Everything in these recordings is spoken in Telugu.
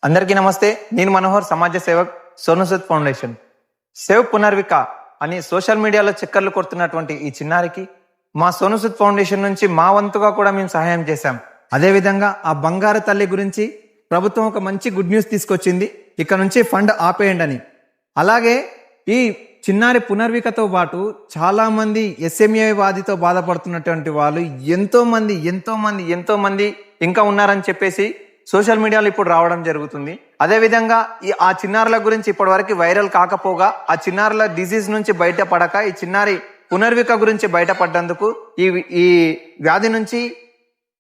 అందరికీ నమస్తే. నేను మనోహర్, సమాజ సేవక్, సోనుసుద్ ఫౌండేషన్. సేవ్ పునర్విక అని సోషల్ మీడియాలో చక్కర్లు కొడుతున్నటువంటి ఈ చిన్నారికి మా సోనుసుద్ ఫౌండేషన్ నుంచి మా వంతుగా కూడా మేము సహాయం చేశాం. అదేవిధంగా ఆ బంగారు తల్లి గురించి ప్రభుత్వం ఒక మంచి గుడ్ న్యూస్ తీసుకొచ్చింది. ఇక నుంచి ఫండ్ ఆపేయండి అని. అలాగే ఈ చిన్నారి పునర్వికతో పాటు చాలా మంది ఎస్ఎంఏ వ్యాధితో బాధపడుతున్నటువంటి వాళ్ళు ఎంతో మంది ఇంకా ఉన్నారని చెప్పేసి సోషల్ మీడియాలో ఇప్పుడు రావడం జరుగుతుంది. అదేవిధంగా ఆ చిన్నారుల గురించి ఇప్పటి వరకు వైరల్ కాకపోగా ఆ చిన్నారుల డిజీజ్ నుంచి బయటపడక ఈ చిన్నారి పునర్విక గురించి బయటపడ్డందుకు ఈ వ్యాధి నుంచి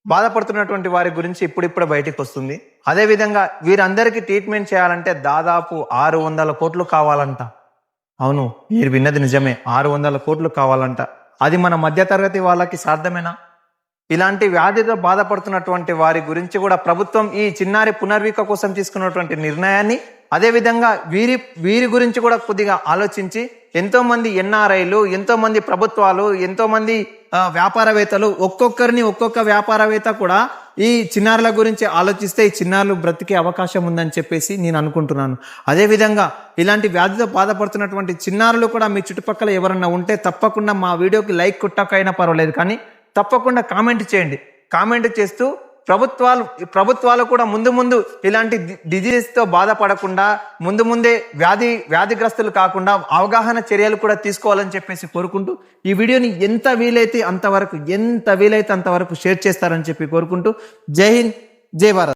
బాధపడుతున్నటువంటి వారి గురించి ఇప్పుడిప్పుడు బయటకు వస్తుంది. అదేవిధంగా వీరందరికీ ట్రీట్మెంట్ చేయాలంటే దాదాపు 600 కోట్లు కావాలంట. అవును, మీరు విన్నది నిజమే, 600 కోట్లు కావాలంట. అది మన మధ్యతరగతి వాళ్ళకి సాధ్యమేనా? ఇలాంటి వ్యాధితో బాధపడుతున్నటువంటి వారి గురించి కూడా ప్రభుత్వం ఈ చిన్నారి పునర్విక కోసం తీసుకున్నటువంటి నిర్ణయాన్ని, అదేవిధంగా వీరి గురించి కూడా కొద్దిగా ఆలోచించి ఎంతో మంది ఎన్ఆర్ఐలు, ఎంతో మంది ప్రభుత్వాలు, ఎంతో మంది వ్యాపారవేత్తలు, ఒక్కొక్క వ్యాపారవేత్త కూడా ఈ చిన్నారుల గురించి ఆలోచిస్తే ఈ చిన్నారులు బ్రతికే అవకాశం ఉందని చెప్పేసి నేను అనుకుంటున్నాను. అదేవిధంగా ఇలాంటి వ్యాధితో బాధపడుతున్నటువంటి చిన్నారులు కూడా మీ చుట్టుపక్కల ఎవరన్నా ఉంటే తప్పకుండా మా వీడియోకి లైక్ కొట్టకైనా పర్వాలేదు, కానీ తప్పకుండా కామెంట్ చేయండి. కామెంట్ చేస్తూ ప్రభుత్వాలు కూడా ముందు ఇలాంటి డిజీజ్తో బాధపడకుండా ముందే వ్యాధిగ్రస్తులు కాకుండా అవగాహన చర్యలు కూడా తీసుకోవాలని చెప్పేసి కోరుకుంటూ ఈ వీడియోని ఎంత వీలైతే అంతవరకు షేర్ చేస్తారని చెప్పి కోరుకుంటూ జై హింద్, జై భారత్.